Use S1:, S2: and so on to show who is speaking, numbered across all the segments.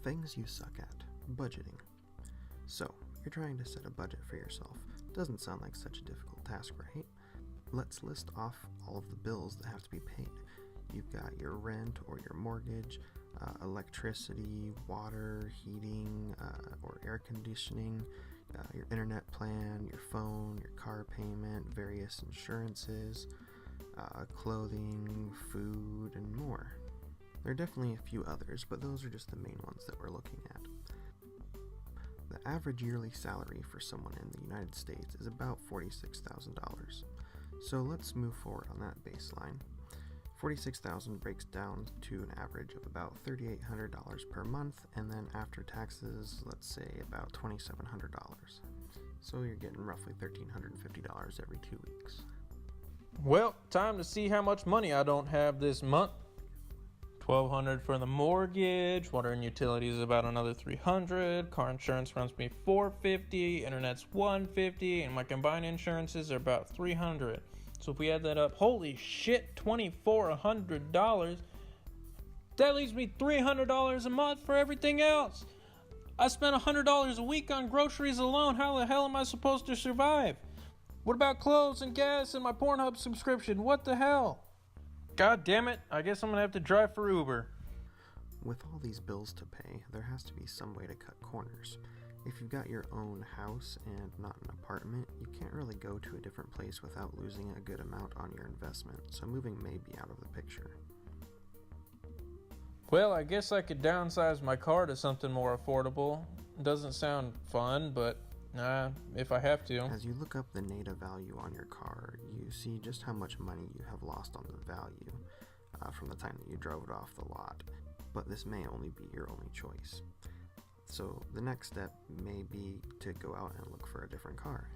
S1: Things you suck at. Budgeting. So, you're trying to set a budget for yourself. Doesn't sound like such a difficult task, right? Let's list off all of the bills that have to be paid. You've got your rent or your mortgage, electricity, water, heating, or air conditioning, your internet plan, your phone, your car payment, various insurances, clothing, food, and more. There are definitely a few others, but those are just the main ones that we're looking at. The average yearly salary for someone in the United States is about $46,000. So let's move forward on that baseline. $46,000 breaks down to an average of about $3,800 per month, and then after taxes, let's say about $2,700. So you're getting roughly $1,350 every 2 weeks.
S2: Well, time to see how much money I don't have this month. $1,200 for the mortgage, water and utilities about another $300, car insurance runs me $450, internet's $150, and my combined insurances are about $300. So if we add that up, holy shit, $2,400. That leaves me $300 a month for everything else. I spent $100 a week on groceries alone. How the hell am I supposed to survive? What about clothes and gas and my Pornhub subscription? What the hell? God damn it, I guess I'm gonna have to drive for Uber.
S1: With all these bills to pay, there has to be some way to cut corners. If you've got your own house and not an apartment, you can't really go to a different place without losing a good amount on your investment, so moving may be out of the picture.
S2: Well, I guess I could downsize my car to something more affordable. Doesn't sound fun, but if I have to.
S1: As you look up the native value on your car, you see just how much money you have lost on the value from the time that you drove it off the lot. But this may only be your only choice. So the next step may be to go out and look for a different car.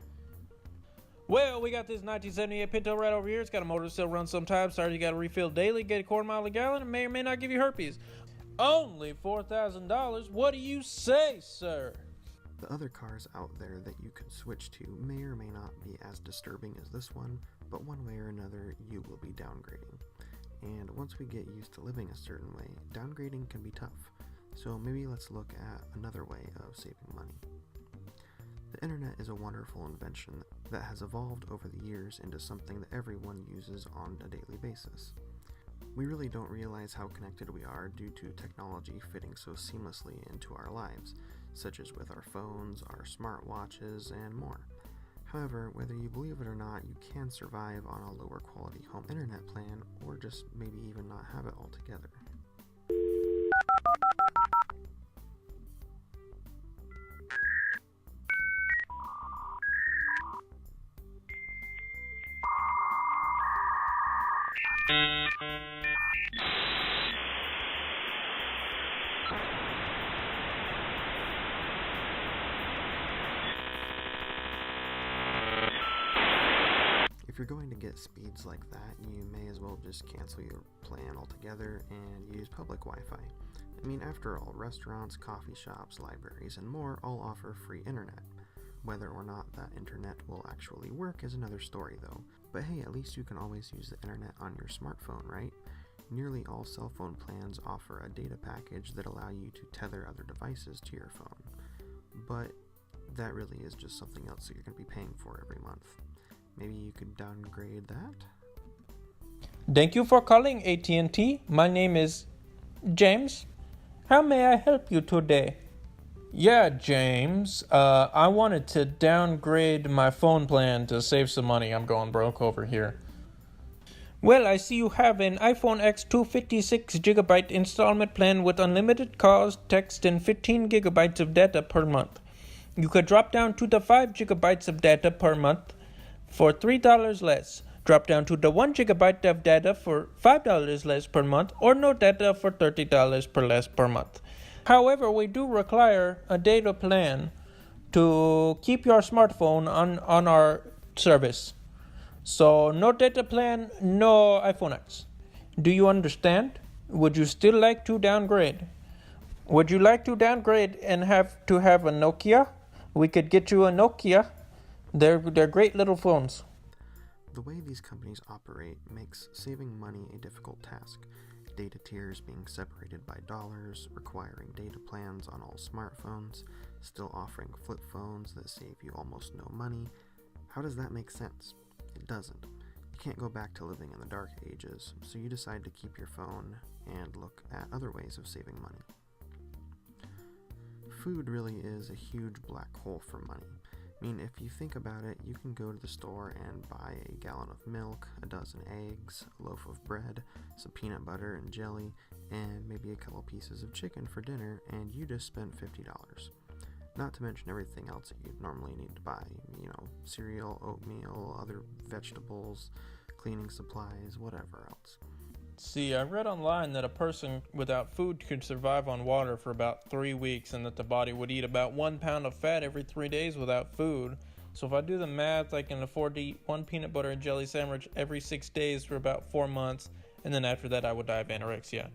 S2: Well, we got this 1978 Pinto right over here. It's got a motor that still runs sometimes. Sorry, you got to refill daily, get a quarter mile a gallon, and may or may not give you herpes. Only $4,000? What do you say, sir?
S1: The other cars out there that you could switch to may or may not be as disturbing as this one, but one way or another, you will be downgrading. And once we get used to living a certain way, downgrading can be tough. So maybe let's look at another way of saving money. The internet is a wonderful invention that has evolved over the years into something that everyone uses on a daily basis. We really don't realize how connected we are due to technology fitting so seamlessly into our lives, such as with our phones, our smartwatches, and more. However, whether you believe it or not, you can survive on a lower quality home internet plan, or just maybe even not have it altogether. If you're going to get speeds like that, you may as well just cancel your plan altogether and use public Wi-Fi. I mean, after all, restaurants, coffee shops, libraries, and more all offer free internet. Whether or not that internet will actually work is another story though. But hey, at least you can always use the internet on your smartphone, right? Nearly all cell phone plans offer a data package that allow you to tether other devices to your phone. But that really is just something else that you're going to be paying for every month. Maybe you could downgrade that?
S2: Thank you for calling AT&T. My name is James. How may I help you today? Yeah, James. I wanted to downgrade my phone plan to save some money. I'm going broke over here. Well, I see you have an iPhone X 256GB installment plan with unlimited calls, text, and 15 gigabytes of data per month. You could drop down to the 5 gigabytes of data per month for $3 less. Drop down to the 1 gigabyte of data for $5 less per month, or no data for $30 per less per month. However, we do require a data plan to keep your smartphone on our service. So no data plan, no iPhone X. Do you understand? Would you still like to downgrade? Would you like to downgrade and have to have a Nokia? We could get you a Nokia. They're great little phones.
S1: The way these companies operate makes saving money a difficult task. with data tiers being separated by dollars, requiring data plans on all smartphones, still offering flip phones that save you almost no money. How does that make sense? It doesn't. You can't go back to living in the dark ages, so you decide to keep your phone and look at other ways of saving money. Food really is a huge black hole for money. I mean, if you think about it, you can go to the store and buy a gallon of milk, a dozen eggs, a loaf of bread, some peanut butter and jelly, and maybe a couple pieces of chicken for dinner, and you just spent $50. Not to mention everything else that you'd normally need to buy, cereal, oatmeal, other vegetables, cleaning supplies, whatever else.
S2: See, I read online that a person without food could survive on water for about 3 weeks and that the body would eat about 1 pound of fat every 3 days without food. So if I do the math, I can afford to eat 1 peanut butter and jelly sandwich every 6 days for about 4 months, and then after that I would die of anorexia.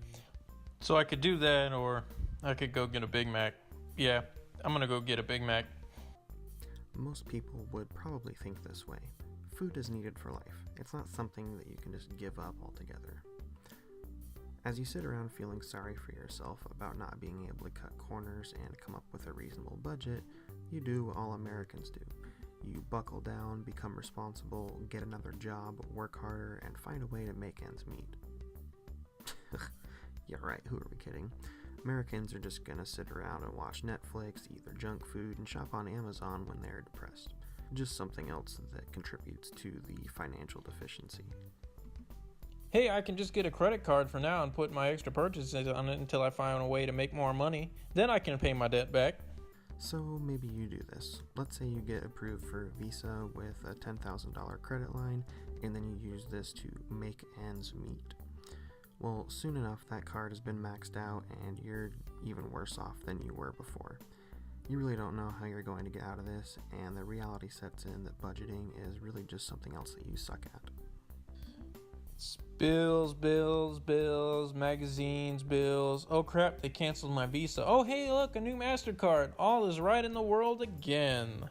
S2: So I could do that, or I could go get a Big Mac. Yeah, I'm gonna go get a Big Mac.
S1: Most people would probably think this way. Food is needed for life. It's not something that you can just give up altogether. As you sit around feeling sorry for yourself about not being able to cut corners and come up with a reasonable budget, you do what all Americans do. You buckle down, become responsible, get another job, work harder, and find a way to make ends meet. Yeah, right, who are we kidding? Americans are just gonna sit around and watch Netflix, eat their junk food, and shop on Amazon when they're depressed. Just something else that contributes to the financial deficiency.
S2: Hey, I can just get a credit card for now and put my extra purchases on it until I find a way to make more money. Then I can pay my debt back.
S1: So maybe you do this. Let's say you get approved for Visa with a $10,000 credit line, and then you use this to make ends meet. Well, soon enough that card has been maxed out and you're even worse off than you were before. You really don't know how you're going to get out of this, and the reality sets in that budgeting is really just something else that you suck at.
S2: Bills, magazines, bills. Oh crap, they canceled my Visa. Oh hey, look, a new MasterCard. All is right in the world again.